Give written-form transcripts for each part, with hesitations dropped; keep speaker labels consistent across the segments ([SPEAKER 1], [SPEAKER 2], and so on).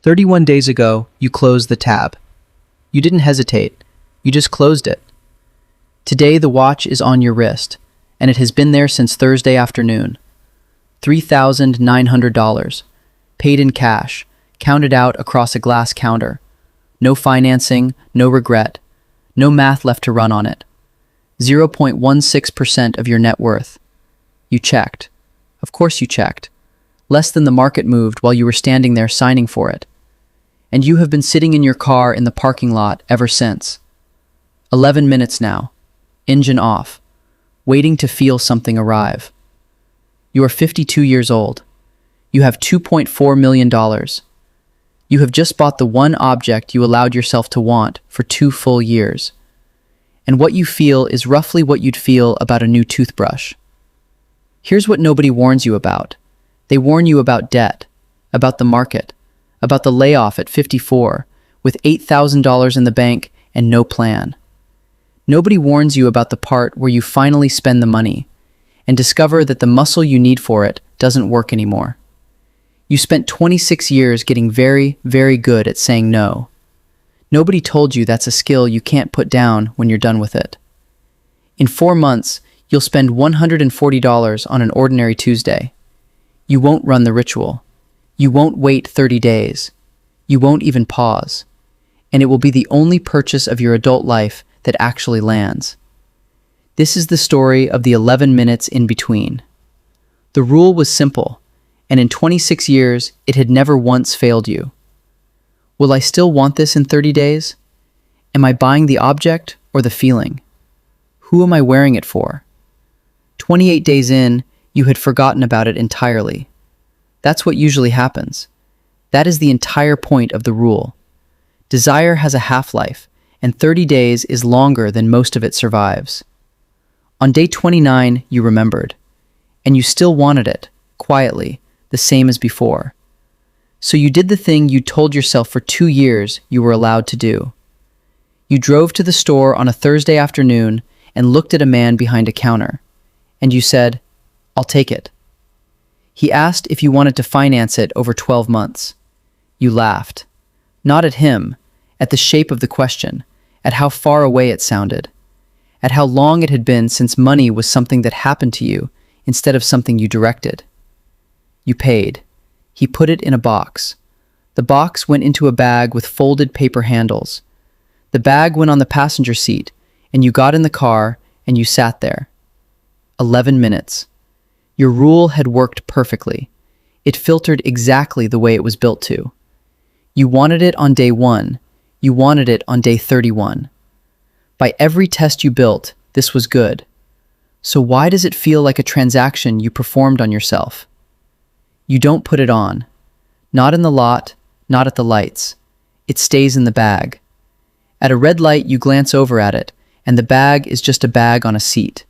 [SPEAKER 1] 31 days ago, you closed the tab. You didn't hesitate. You just closed it. Today, the watch is on your wrist, and it has been there since Thursday afternoon. $3,900, paid in cash, counted out across a glass counter. No financing, no regret, no math left to run on it. 0.16% of your net worth. You checked. Of course you checked. Less than the market moved while you were standing there signing for it. And you have been sitting in your car in the parking lot ever since. 11 minutes now. Engine off. Waiting to feel something arrive. You are 52 years old. You have $2.4 million. You have just bought the one object you allowed yourself to want for 2 full years. And what you feel is roughly what you'd feel about a new toothbrush. Here's what nobody warns you about. They warn you about debt, about the market, about the layoff at 54, with $8,000 in the bank and no plan. Nobody warns you about the part where you finally spend the money and discover that the muscle you need for it doesn't work anymore. You spent 26 years getting very, very good at saying no. Nobody told you that's a skill you can't put down when you're done with it. In 4 months, you'll spend $140 on an ordinary Tuesday. You won't run the ritual. You won't wait 30 days. You won't even pause. And it will be the only purchase of your adult life that actually lands. This is the story of the 11 minutes in between. The rule was simple, and in 26 years, it had never once failed you. Will I still want this in 30 days? Am I buying the object or the feeling? Who am I wearing it for? 28 days in, you had forgotten about it entirely. That's what usually happens. That is the entire point of the rule. Desire has a half-life, and 30 days is longer than most of it survives. On day 29, you remembered, and you still wanted it, quietly, the same as before. So you did the thing you told yourself for 2 years you were allowed to do. You drove to the store on a Thursday afternoon and looked at a man behind a counter, and you said, "I'll take it." He asked if you wanted to finance it over 12 months. You laughed. Not at him, at the shape of the question, at how far away it sounded, at how long it had been since money was something that happened to you instead of something you directed. You paid. He put it in a box. The box went into a bag with folded paper handles. The bag went on the passenger seat, and you got in the car and you sat there. 11 minutes. Your rule had worked perfectly. It filtered exactly the way it was built to. You wanted it on day 1. You wanted it on day 31. By every test you built, this was good. So why does it feel like a transaction you performed on yourself? You don't put it on. Not in the lot, not at the lights. It stays in the bag. At a red light, you glance over at it, and the bag is just a bag on a seat.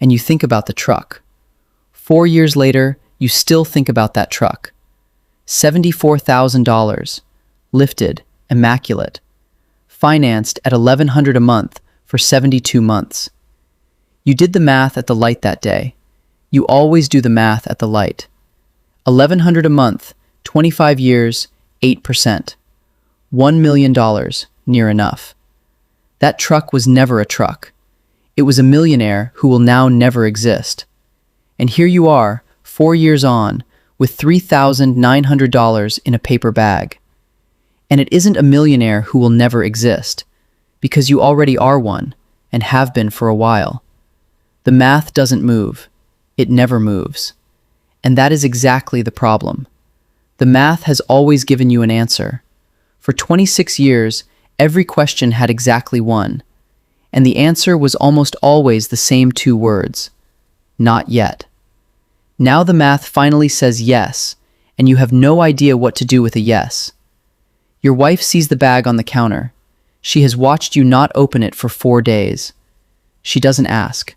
[SPEAKER 1] And you think about the truck. 4 years later, you still think about that truck. $74,000, lifted, immaculate, financed at $1,100 a month for 72 months. You did the math at the light that day. You always do the math at the light. $1,100 a month, 25 years, 8%. $1 million, near enough. That truck was never a truck. It was a millionaire who will now never exist. And here you are, 4 years on, with $3,900 in a paper bag. And it isn't a millionaire who will never exist, because you already are one, and have been for a while. The math doesn't move. It never moves. And that is exactly the problem. The math has always given you an answer. For 26 years, every question had exactly one, and the answer was almost always the same 2 words: not yet. Now the math finally says yes, and you have no idea what to do with a yes. Your wife sees the bag on the counter. She has watched you not open it for 4 days. She doesn't ask.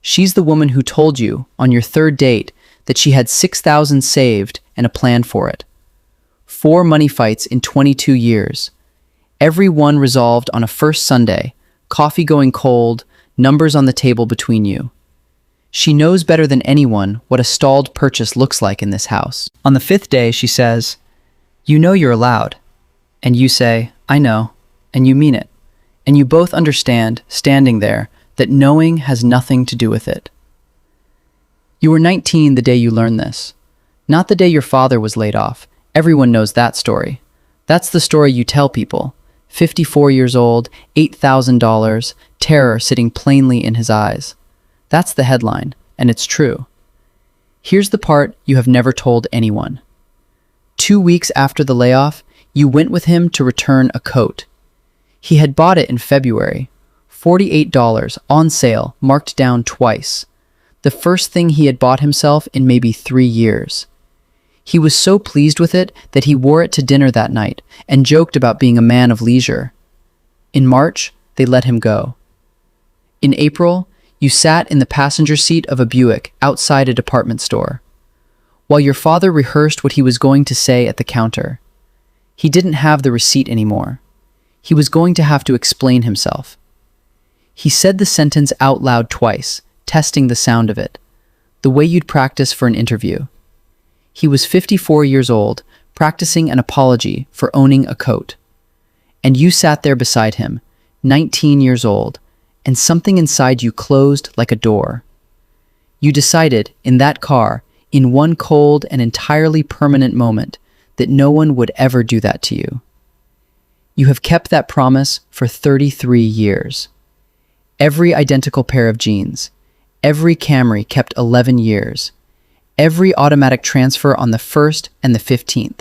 [SPEAKER 1] She's the woman who told you, on your 3rd date, that she had $6,000 saved and a plan for it. 4 money fights in 22 years. Every one resolved on a first Sunday, coffee going cold, numbers on the table between you. She knows better than anyone what a stalled purchase looks like in this house. On the 5th day, she says, You know you're allowed, and you say, I know, and you mean it. And you both understand, standing there, that knowing has nothing to do with it. You were 19 the day you learned this. Not the day your father was laid off. Everyone knows that story. That's the story you tell people. 54 years old, $8,000, terror sitting plainly in his eyes. That's the headline, and it's true. Here's the part you have never told anyone. 2 weeks after the layoff, you went with him to return a coat. He had bought it in February, $48 on sale, marked down twice. The first thing he had bought himself in maybe 3 years. He was so pleased with it that he wore it to dinner that night and joked about being a man of leisure. In March, they let him go. In April, you sat in the passenger seat of a Buick outside a department store, while your father rehearsed what he was going to say at the counter. He didn't have the receipt anymore. He was going to have to explain himself. He said the sentence out loud twice, testing the sound of it, the way you'd practice for an interview. He was 54 years old, practicing an apology for owning a coat. And you sat there beside him, 19 years old, and something inside you closed like a door. You decided, in that car, in one cold and entirely permanent moment, that no one would ever do that to you. You have kept that promise for 33 years. Every identical pair of jeans, every Camry kept 11 years, every automatic transfer on the 1st and the 15th.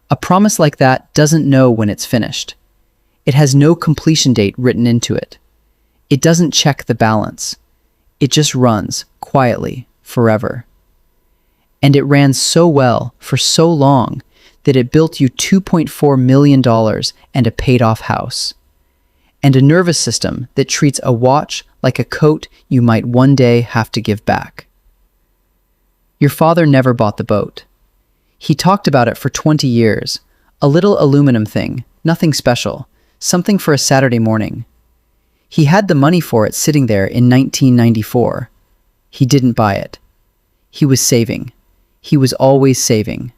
[SPEAKER 1] A promise like that doesn't know when it's finished. It has no completion date written into it. It doesn't check the balance. It just runs, quietly, forever. And it ran so well, for so long, that it built you $2.4 million and a paid-off house. And a nervous system that treats a watch like a coat you might one day have to give back. Your father never bought the boat. He talked about it for 20 years, a little aluminum thing, nothing special, something for a Saturday morning. He had the money for it sitting there in 1994. He didn't buy it. He was saving. He was always saving.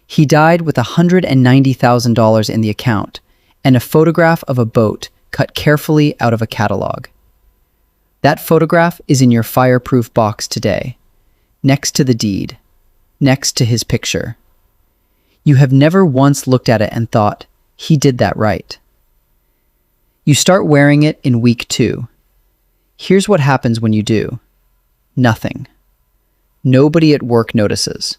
[SPEAKER 1] He died with $190,000 in the account and a photograph of a boat cut carefully out of a catalog. That photograph is in your fireproof box today, next to the deed, next to his picture. You have never once looked at it and thought, he did that right. You start wearing it in week 2. Here's what happens when you do. Nothing. Nobody at work notices.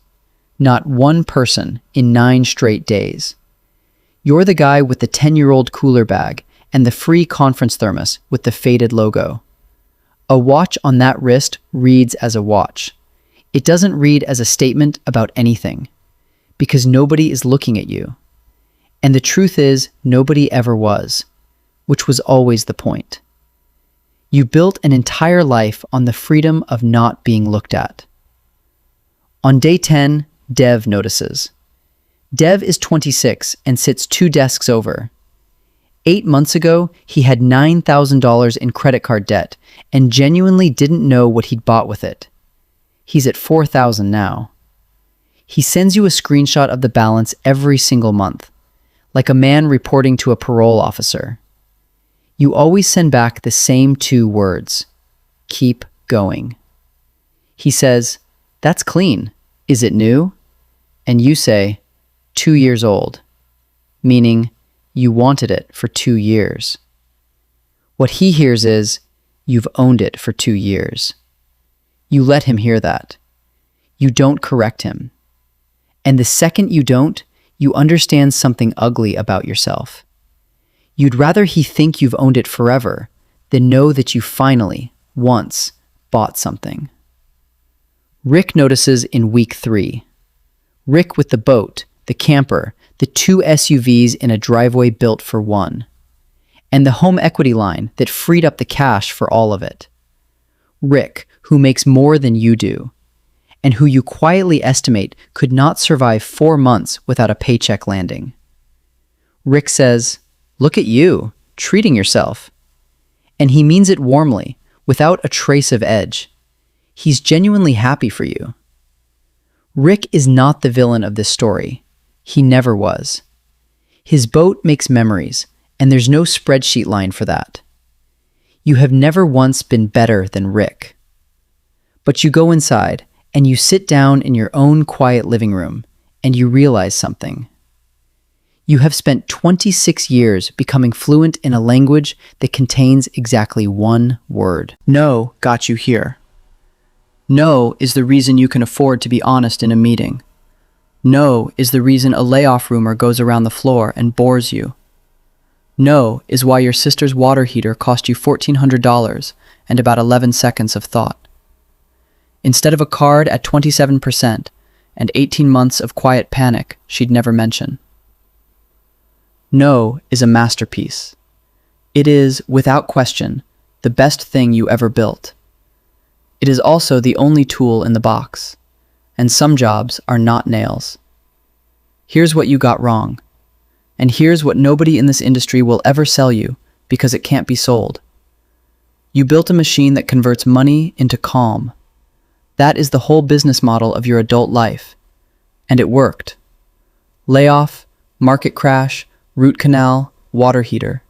[SPEAKER 1] Not one person in 9 straight days. You're the guy with the 10-year-old cooler bag and the free conference thermos with the faded logo. A watch on that wrist reads as a watch. It doesn't read as a statement about anything, because nobody is looking at you. And the truth is, nobody ever was, which was always the point. You built an entire life on the freedom of not being looked at. On day 10, Dev notices. Dev is 26 and sits 2 desks over. 8 months ago, he had $9,000 in credit card debt and genuinely didn't know what he'd bought with it. He's at $4,000 now. He sends you a screenshot of the balance every single month, like a man reporting to a parole officer. You always send back the same 2 words. Keep going. He says, "That's clean. Is it new?" And you say, 2 years old, meaning you wanted it for 2 years. What he hears is, you've owned it for 2 years. You let him hear that. You don't correct him. And the second you don't, you understand something ugly about yourself. You'd rather he think you've owned it forever than know that you finally, once, bought something. Rick notices in week 3. Rick with the boat, the camper, the 2 SUVs in a driveway built for one, and the home equity line that freed up the cash for all of it. Rick, who makes more than you do, and who you quietly estimate could not survive 4 months without a paycheck landing. Rick says, "Look at you, treating yourself." And he means it warmly, without a trace of edge. He's genuinely happy for you. Rick is not the villain of this story. He never was. His boat makes memories, and there's no spreadsheet line for that. You have never once been better than Rick. But you go inside, and you sit down in your own quiet living room, and you realize something. You have spent 26 years becoming fluent in a language that contains exactly one word. No got you here. No is the reason you can afford to be honest in a meeting. No is the reason a layoff rumor goes around the floor and bores you. No is why your sister's water heater cost you $1,400 and about 11 seconds of thought. Instead of a card at 27% and 18 months of quiet panic she'd never mention. No is a masterpiece. It is, without question, the best thing you ever built. It is also the only tool in the box, and some jobs are not nails. Here's what you got wrong, and here's what nobody in this industry will ever sell you because it can't be sold. You built a machine that converts money into calm. That is the whole business model of your adult life, and it worked. Layoff, market crash, root canal, water heater.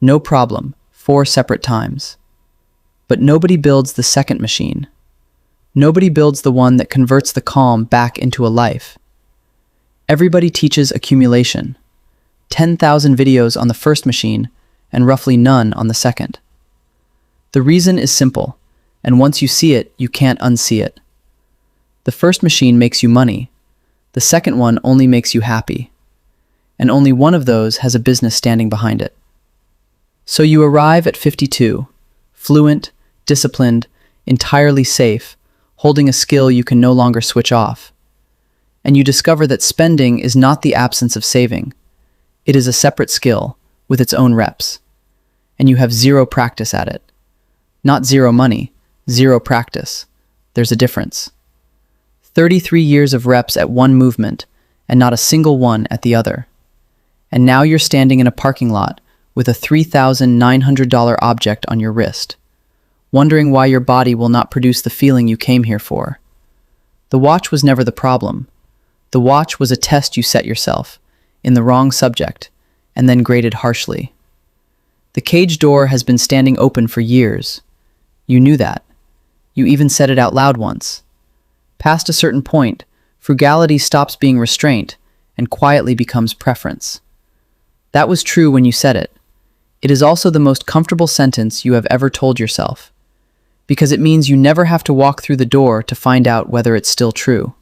[SPEAKER 1] No problem, 4 separate times. But nobody builds the second machine. Nobody builds the one that converts the calm back into a life. Everybody teaches accumulation. 10,000 videos on the first machine and roughly none on the second. The reason is simple, and once you see it, you can't unsee it. The first machine makes you money. The second one only makes you happy. And only one of those has a business standing behind it. So you arrive at 52, fluent, disciplined, entirely safe, holding a skill you can no longer switch off. And you discover that spending is not the absence of saving. It is a separate skill with its own reps. And you have zero practice at it. Not zero money, zero practice. There's a difference. 33 years of reps at one movement and not a single one at the other. And now you're standing in a parking lot with a $3,900 object on your wrist, wondering why your body will not produce the feeling you came here for. The watch was never the problem. The watch was a test you set yourself, in the wrong subject, and then graded harshly. The cage door has been standing open for years. You knew that. You even said it out loud once. Past a certain point, frugality stops being restraint and quietly becomes preference. That was true when you said it. It is also the most comfortable sentence you have ever told yourself, because it means you never have to walk through the door to find out whether it's still true.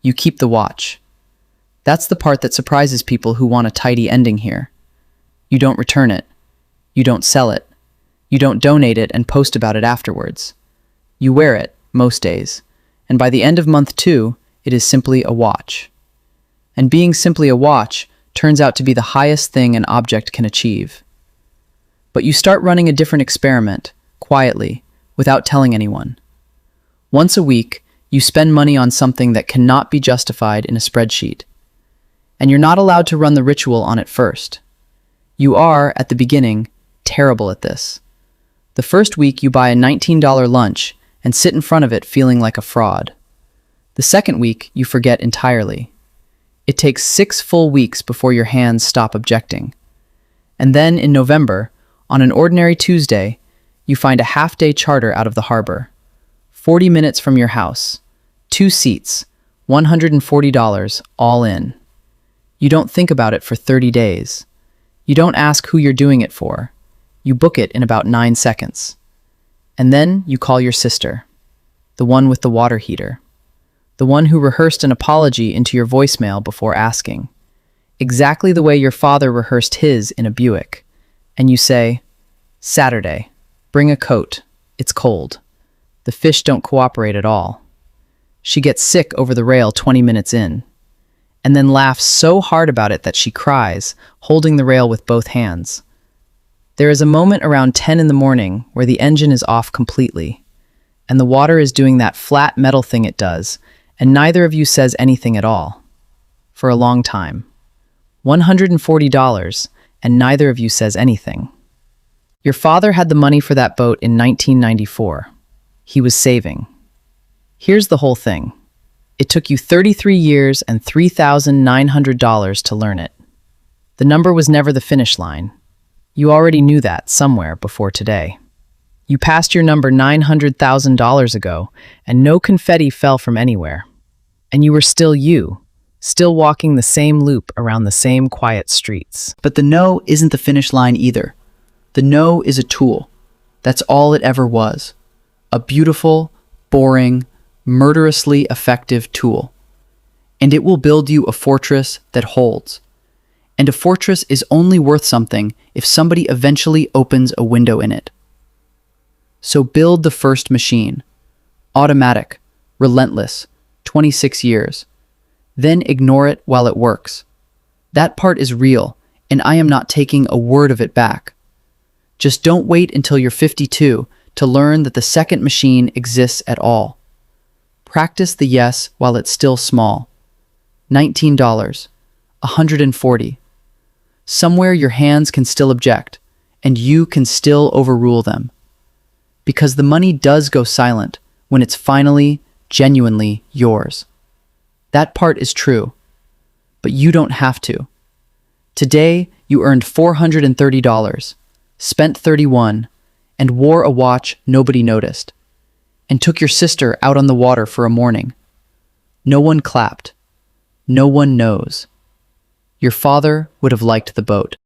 [SPEAKER 1] You keep the watch. That's the part that surprises people who want a tidy ending here. You don't return it. You don't sell it. You don't donate it and post about it afterwards. You wear it, most days, and by the end of month 2, it is simply a watch. And being simply a watch turns out to be the highest thing an object can achieve. But you start running a different experiment, quietly, without telling anyone. Once a week, you spend money on something that cannot be justified in a spreadsheet. And you're not allowed to run the ritual on it first. You are, at the beginning, terrible at this. The first week you buy a $19 lunch and sit in front of it feeling like a fraud. The second week you forget entirely. It takes 6 full weeks before your hands stop objecting. And then in November, on an ordinary Tuesday, you find a half-day charter out of the harbor. 40 minutes from your house. 2 seats. $140 all in. You don't think about it for 30 days. You don't ask who you're doing it for. You book it in about 9 seconds. And then you call your sister, the one with the water heater, the one who rehearsed an apology into your voicemail before asking, exactly the way your father rehearsed his in a Buick. And you say, Saturday, bring a coat, it's cold. The fish don't cooperate at all. She gets sick over the rail 20 minutes in, and then laughs so hard about it that she cries, holding the rail with both hands. There is a moment around 10 in the morning where the engine is off completely, and the water is doing that flat metal thing it does, and neither of you says anything at all. For a long time. $140, and neither of you says anything. Your father had the money for that boat in 1994. He was saving. Here's the whole thing. It took you 33 years and $3,900 to learn it. The number was never the finish line. You already knew that somewhere before today. You passed your number $900,000 ago, and no confetti fell from anywhere. And you were still you, still walking the same loop around the same quiet streets. But the no isn't the finish line either. The no is a tool. That's all it ever was. A beautiful, boring, murderously effective tool. And it will build you a fortress that holds. And a fortress is only worth something if somebody eventually opens a window in it. So build the first machine. Automatic, relentless, 26 years. Then ignore it while it works. That part is real, and I am not taking a word of it back. Just don't wait until you're 52 to learn that the second machine exists at all. Practice the yes while it's still small. $19, $140. Somewhere your hands can still object, and you can still overrule them. Because the money does go silent when it's finally, genuinely yours. That part is true, but you don't have to. Today, you earned $430, spent $31, and wore a watch nobody noticed, and took your sister out on the water for a morning. No one clapped. No one knows. Your father would have liked the boat.